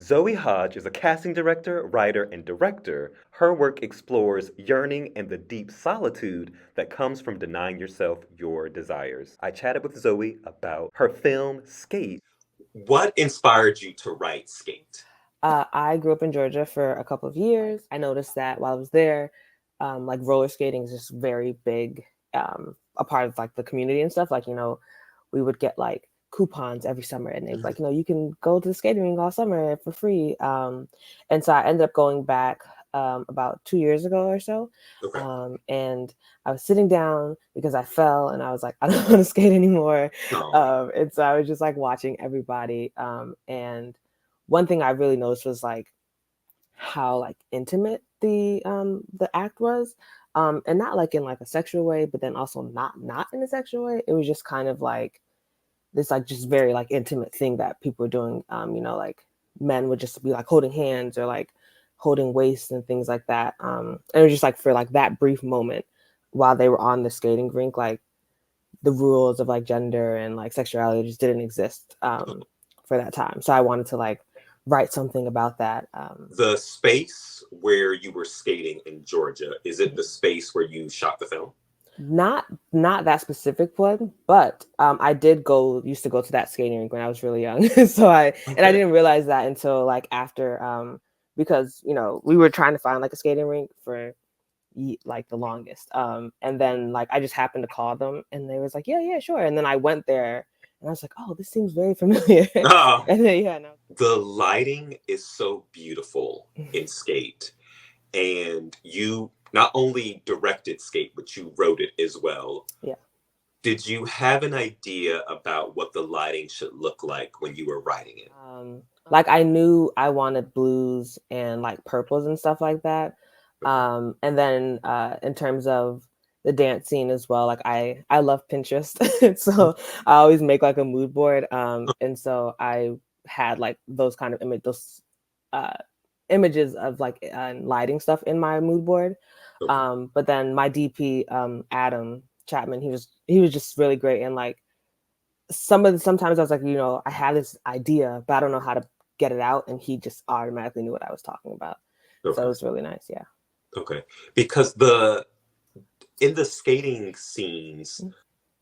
Zoe Hodge is a casting director, writer, and director. Her work explores yearning and the deep solitude that comes from denying yourself your desires. I chatted with Zoe about her film Skate. What inspired you to write Skate? I grew up in Georgia for a couple of years. I noticed that while I was there, like roller skating is just very big, a part of like the community and stuff. Like, we would get like coupons every summer and they'd like, you can go to the skating rink all summer for free. And so I ended up going back about 2 years ago or so. Okay. And I was sitting down because I fell and I was like, I don't want to skate anymore. Oh. And so I was just like watching everybody. And one thing I really noticed was like how like intimate the act was, and not like in like a sexual way, but then also not in a sexual way. It was just kind of like this like just very like intimate thing that people were doing. Like men would just be like holding hands or like holding waists and things like that. And it was just like for like that brief moment while they were on the skating rink, like the rules of like gender and like sexuality just didn't exist for that time. So I wanted to like write something about that. The space where you were skating in Georgia, is it the space where you shot the film? Not that specific one, but I used to go to that skating rink when I was really young. So I Okay. didn't realize that until like after, because we were trying to find like a skating rink for like the longest. And then like I just happened to call them and they was like, yeah, sure. And then I went there and I was like, oh, this seems very familiar. Oh, And then no. the lighting is so beautiful in Skate. And you not only directed Skate, but you wrote it as well. Yeah. Did you have an idea about what the lighting should look like when you were writing it? Like I knew I wanted blues and like purples and stuff like that. Okay. And then in terms of the dance scene as well, like I love Pinterest. So I always make like a mood board. And so I had like those kind of uh, images of like lighting stuff in my mood board. Okay. But then my DP, Adam Chapman, he was just really great. And like sometimes I was like, I have this idea, but I don't know how to get it out. And he just automatically knew what I was talking about. So it Okay. was really nice. Yeah. Okay. Because in the skating scenes,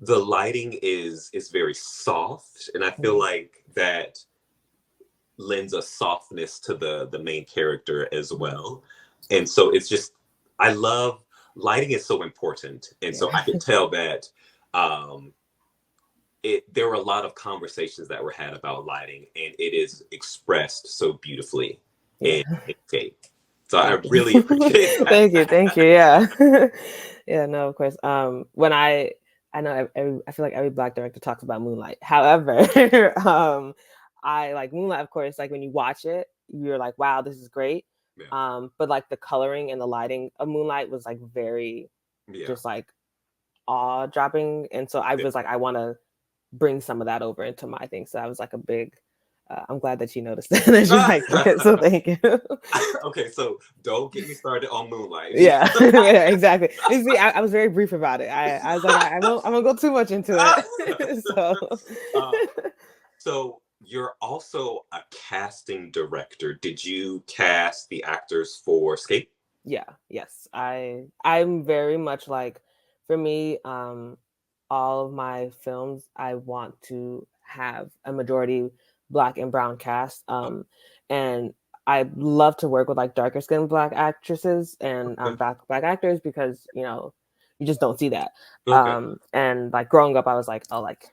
the lighting is very soft, and I feel like that lends a softness to the main character as well. And so it's just, I love lighting is so important, and so I Yeah. could tell that um there were a lot of conversations that were had about lighting, and it is expressed so beautifully Yeah. in Skate. So I Thank really you. appreciate that. Thank you. Yeah. Yeah, no, of course. When I know I feel like every Black director talks about Moonlight. However, I like Moonlight, of course, like when you watch it, you're like, wow, this is great. Yeah. But like the coloring and the lighting of Moonlight was like very Yeah. just like awe dropping. And so I Yeah. was like, I want to bring some of that over into my thing. So I was like a big I'm glad that you noticed that you liked it. So thank you. Okay, so don't get me started on Moonlight. Yeah, yeah, exactly. You see, I was very brief about it. I was like, I'm gonna go too much into it. So, Uh, so you're also a casting director. Did you cast the actors for Skate? yeah, yes, I'm very much like, for me, all of my films, I want to have a majority Black and brown cast. And I love to work with like darker skinned Black actresses and Okay. Black actors because you just don't see that. Okay. And like growing up, I was like, oh, like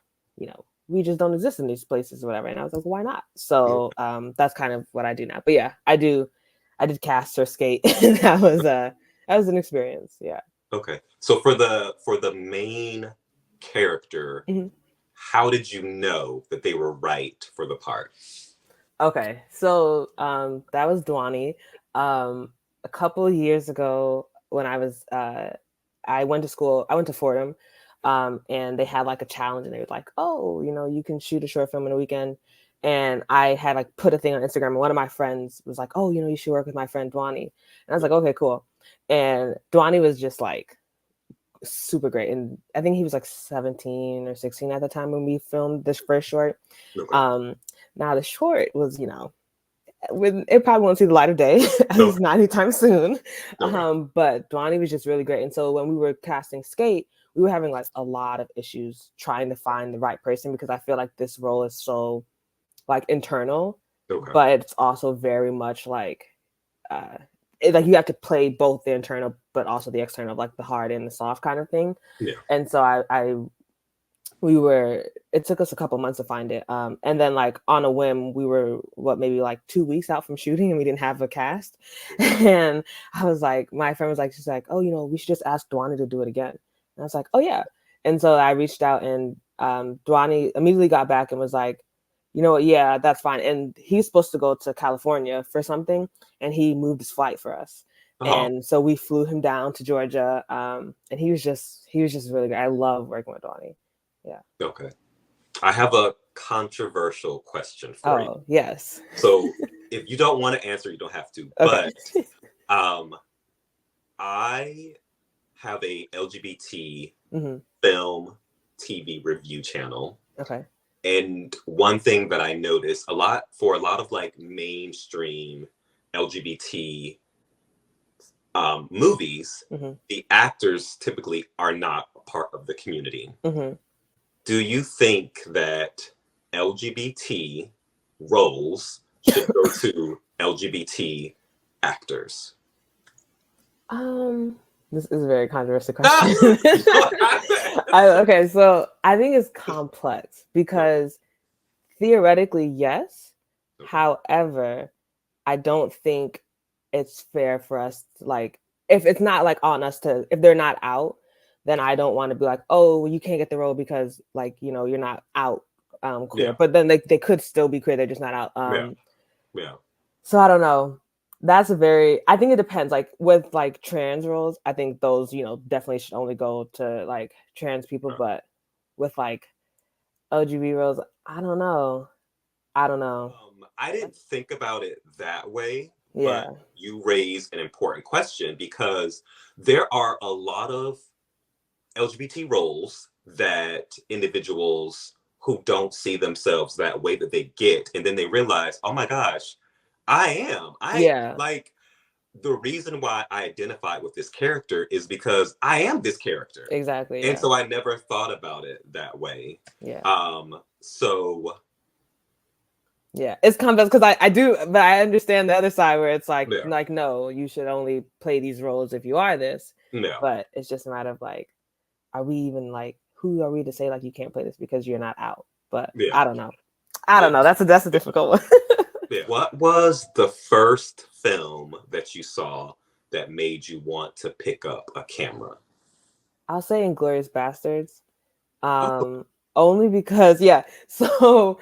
we just don't exist in these places or whatever. And I was like, why not? So that's kind of what I do now. But yeah, I did cast or skate. That was an experience. Yeah. Okay. So for the main character, Mhm. how did you know that they were right for the part? Okay, so that was Dwani. A couple of years ago, when I went to school, I went to Fordham, and they had like a challenge, and they were like, "Oh, you can shoot a short film in a weekend." And I had like put a thing on Instagram, and one of my friends was like, "Oh, you should work with my friend Dwani." And I was like, "Okay, cool." And Dwani was just like super great, and I think he was like 17 or 16 at the time when we filmed this first short. Okay. Um, Now the short was, it probably won't see the light of day, at least not anytime soon. Okay. But Dwani was just really great. And so when we were casting Skate, we were having like a lot of issues trying to find the right person, because I feel like this role is so like internal, Okay. but it's also very much like like you have to play both the internal but also the external, like the hard and the soft kind of thing. Yeah. And so it took us a couple months to find it. And then like on a whim, we were maybe like 2 weeks out from shooting and we didn't have a cast. And I was like, my friend was like, she's like, oh, we should just ask Dwani to do it again. And I was like, oh yeah. And so I reached out, and Dwani immediately got back and was like, you know what, yeah, that's fine. And he's supposed to go to California for something, and he moved his flight for us. Oh. And so we flew him down to Georgia. And he was just really good. I love working with Dwani. Yeah. Okay. I have a controversial question for you. Oh, yes. So if you don't want to answer, you don't have to. Okay. But I have a LGBT Mm-hmm. film TV review channel. Okay. And one thing that I noticed a lot of like mainstream LGBT movies, Mm-hmm. the actors typically are not a part of the community. Mm-hmm. Do you think that LGBT roles should go to LGBT actors? This is a very controversial question. Okay, so I think it's complex because theoretically, yes. Okay. However, I don't think it's fair for us to, like, if it's not like on us to, if they're not out, then I don't want to be like, oh, you can't get the role because like, you're not out queer. Yeah. But then they could still be queer, they're just not out. Yeah. So I don't know. I think it depends. Like with like trans roles, I think those, definitely should only go to like trans people. Right. But with like LGBT roles, I don't know. I didn't think about it that way, Yeah. but you raise an important question because there are a lot of LGBT roles that individuals who don't see themselves that way that they get, and then they realize, oh my gosh, Yeah. like the reason why I identified with this character is because I am this character. Exactly. Yeah. And so I never thought about it that way. Yeah. So yeah, it's complex because I do, but I understand the other side where it's like, Yeah. like, no, you should only play these roles if you are this. No. But it's just a matter of like, are we even like, who are we to say like you can't play this because you're not out? But Yeah. I don't know. That's a difficult one. Yeah. What was the first film that you saw that made you want to pick up a camera? I'll say Inglourious Bastards. Only because, yeah. So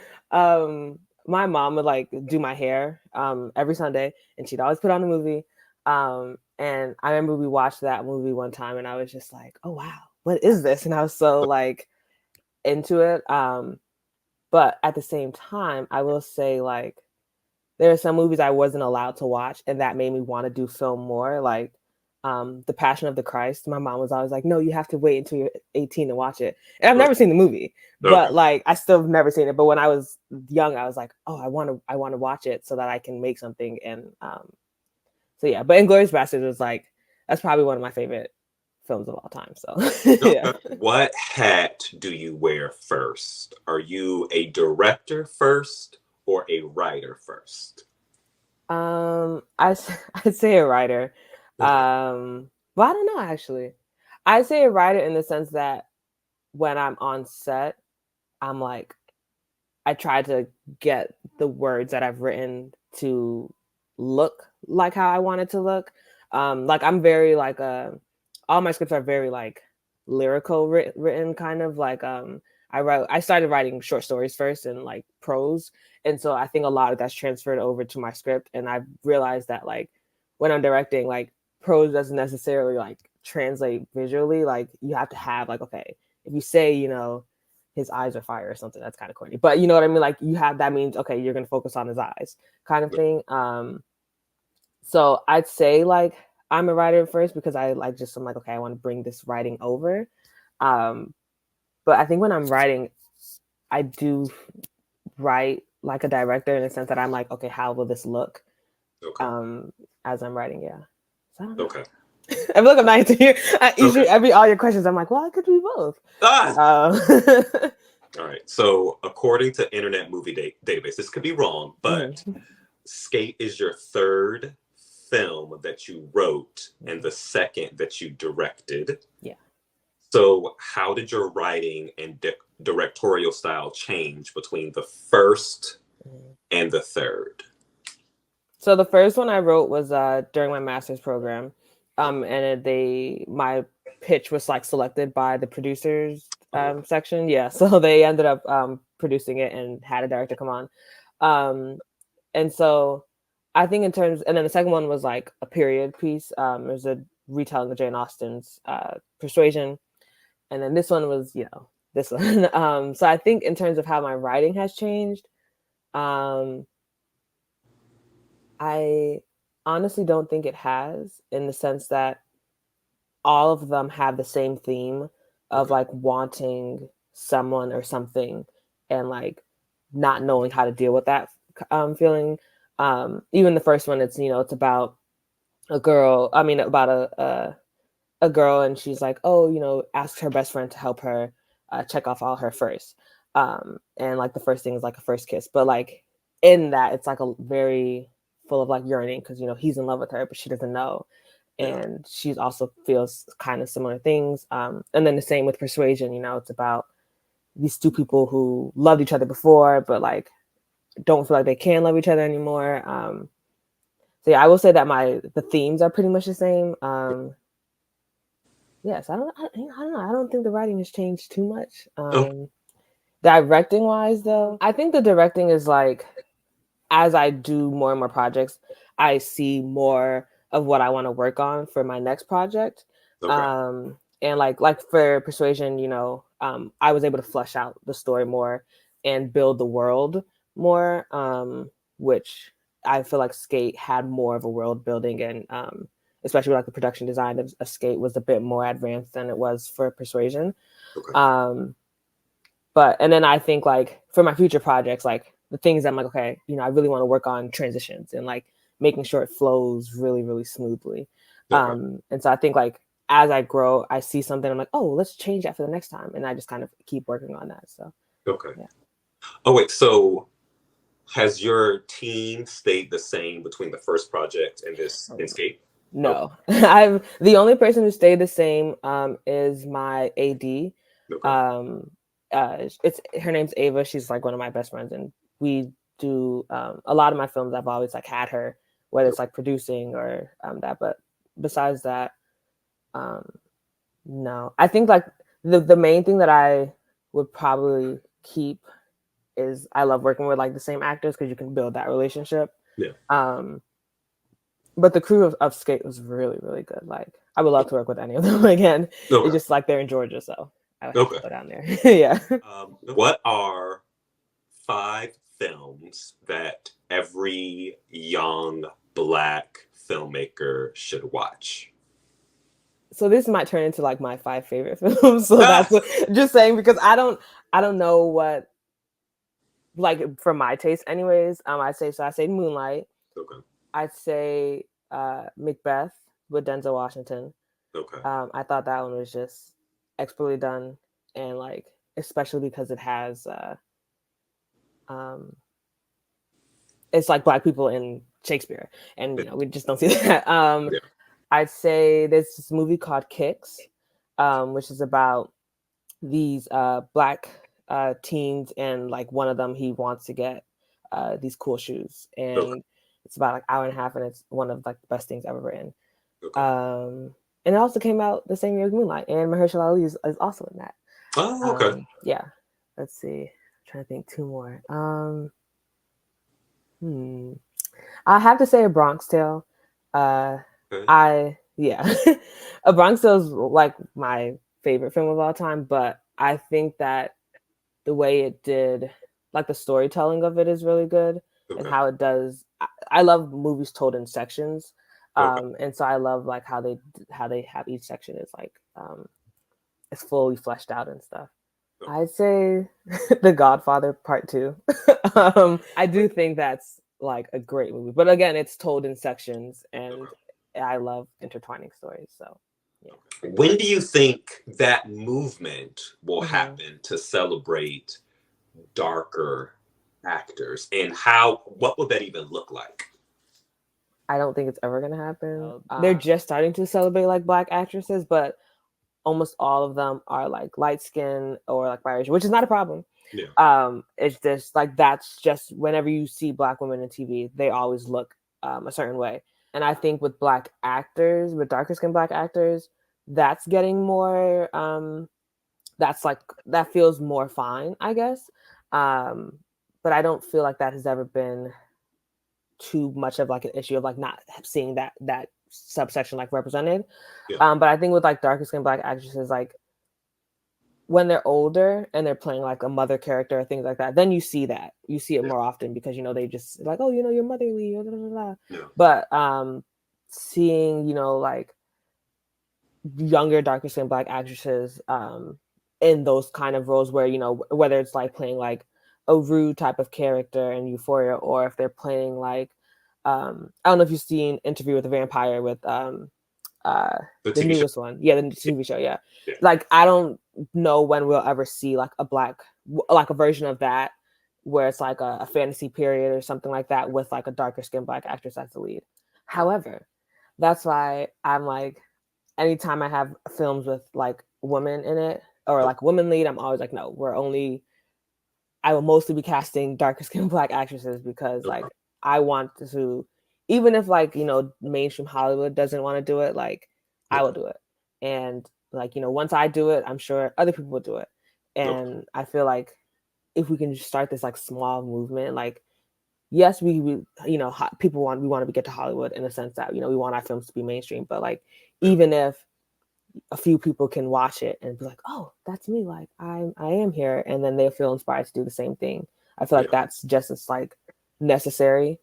my mom would like do my hair every Sunday, and she'd always put on a movie. And I remember we watched that movie one time, and I was just like, oh wow, what is this? And I was so like into it. But at the same time, I will say like there are some movies I wasn't allowed to watch, and that made me want to do film more. Like The Passion of the Christ. My mom was always like, no, you have to wait until you're 18 to watch it. And I've never seen the movie, but like I still have never seen it. But when I was young, I was like, oh, I want to watch it so that I can make something. And so yeah, but Inglourious Basterds was like, that's probably one of my favorite films of all time. So yeah. What hat do you wear first? Are you a director first or a writer first? I'd say a writer. Well, I don't know actually. I'd say a writer in the sense that when I'm on set, I'm like, I try to get the words that I've written to look like how I want it to look. Like I'm very like all my scripts are very like lyrical written kind of like I started writing short stories first and like prose, and so I think a lot of that's transferred over to my script, and I've realized that like when I'm directing, like prose doesn't necessarily like translate visually. Like you have to have like, okay, if you say his eyes are fire or something, that's kind of corny, but you know what I mean, like you have, that means okay, you're gonna focus on his eyes kind of thing. So I'd say like I'm a writer first because I'm like, okay, I want to bring this writing over. But I think when I'm writing, I do write like a director in the sense that I'm like, okay, how will this look? Okay. As I'm writing, yeah. So I don't know. Okay. I feel like I'm not answering every all your questions. I'm like, well, I could do both. All right. So according to Internet Movie Database, this could be wrong, but Skate is your third film that you wrote and the second that you directed. Yeah. So how did your writing and directorial style change between the first and the third? So the first one I wrote was during my master's program, and my pitch was like selected by the producers section. Yeah, so they ended up producing it and had a director come on, and so I think in terms, and then the second one was like a period piece. It was a retelling of Jane Austen's Persuasion, and then this one was this one. So I think in terms of how my writing has changed. I honestly don't think it has, in the sense that all of them have the same theme of like wanting someone or something and like not knowing how to deal with that feeling. Even the first one, it's about a girl. I mean, about a girl, and she's like, oh, asks her best friend to help her check off all her first. And like the first thing is like a first kiss, but like in that, it's like a very full of like yearning because he's in love with her, but she doesn't know, and she also feels kind of similar things. And then the same with Persuasion. It's about these two people who loved each other before, but like don't feel like they can love each other anymore. So yeah, I will say that the themes are pretty much the same. Yes, I don't know. I don't think the writing has changed too much. Directing wise, though, I think the directing is like, as I do more and more projects, I see more of what I want to work on for my next project. And like for Persuasion, I was able to flesh out the story more and build the world more, which I feel like Skate had more of a world building, and especially like the production design of Skate was a bit more advanced than it was for Persuasion. But and then I think like for my future projects, like the things I'm like, okay, I really want to work on transitions and like making sure it flows really, really smoothly. And so I think like as I grow, I see something, I'm like, oh, let's change that for the next time, and I just kind of keep working on that. So yeah. Oh wait, so has your team stayed the same between the first project and this Skate? No. I've the only person who stayed the same is my AD. It's her name's Ava. She's like one of my best friends, and we do a lot of my films. I've always like had her, whether it's like producing or that. But besides that, no. I think like the main thing that I would probably keep is I love working with like the same actors because you can build that relationship. But the crew of Skate was really, really good. Like I would love to work with any of them again. It's just like they're in Georgia, so I would have to go down there. Yeah. What are 5 films that every young Black filmmaker should watch? So this might turn into like my 5 favorite films. So that's just saying, because I don't know what, like for my taste anyways. I say Moonlight. I'd say Macbeth with Denzel Washington. I thought that one was just expertly done, and like especially because it has it's like Black people in Shakespeare, and we just don't see that. I'd say there's this movie called Kicks, which is about these Black teens, and like one of them, he wants to get these cool shoes, and it's about like hour and a half, and it's one of like the best things ever written. And it also came out the same year as Moonlight, and Mahershala Ali is also in that. Yeah. Let's see. I'm trying to think 2 more. I have to say A Bronx Tale. A Bronx Tale is like my favorite film of all time, but I think that the way it did, like the storytelling of it is really good, and how it does. I love movies told in sections, and so I love like how they have each section is like it's fully fleshed out and stuff. I'd say The Godfather Part 2. I do think that's like a great movie, but again, it's told in sections, and I love intertwining stories. So, yeah. When do you think that movement will happen to celebrate darker actors, and what will that even look like? I don't think it's ever gonna happen. They're just starting to celebrate like Black actresses, but almost all of them are like light skin or like biracial, which is not a problem. Yeah. It's just like that's just whenever you see Black women in TV, they always look a certain way. And I think with Black actors, with darker skin Black actors, that's getting more. That's like that feels more fine, I guess. But I don't feel like that has ever been too much of like an issue of like not seeing that subsection like represented. Yeah. But I think with like darker skinned Black actresses, like when they're older and they're playing like a mother character or things like that, then you see it more often because they just like, oh, you're motherly, blah, blah, blah. Yeah. But seeing like younger darker skinned Black actresses in those kind of roles where whether it's like playing like a rude type of character in Euphoria, or if they're playing like I don't know if you've seen Interview with a Vampire with the newest one, the TV show, yeah. Like I don't know when we'll ever see like a version of that where it's like a fantasy period or something like that with like a darker skinned Black actress as the lead. However, that's why I'm like, anytime I have films with like women in it or like women lead, I'm always like, no, I will mostly be casting darker skinned Black actresses because like I want to, even if like, mainstream Hollywood doesn't want to do it, like I will do it. And like, once I do it, I'm sure other people will do it. And I feel like if we can just start this like small movement, like, yes, we people we want to get to Hollywood in a sense that, we want our films to be mainstream, but like, even if a few people can watch it and be like, oh, that's me, like I am here, and then they feel inspired to do the same thing. I feel like that's just as like necessary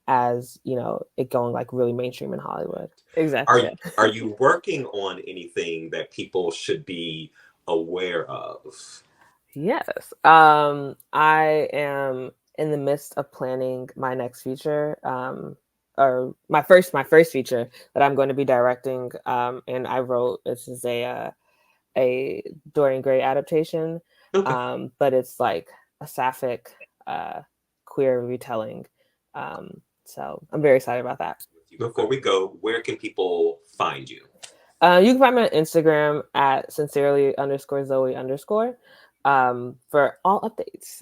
as it going like really mainstream in Hollywood. Exactly. Are you working on anything that people should be aware of? Yes. I am in the midst of planning my next feature, or my first feature that I'm going to be directing. And I wrote, this is a Dorian Gray adaptation, but it's like a sapphic queer retelling. So I'm very excited about that. Before we go, where can people find you? You can find me on Instagram at sincerely_Zoe_ for all updates.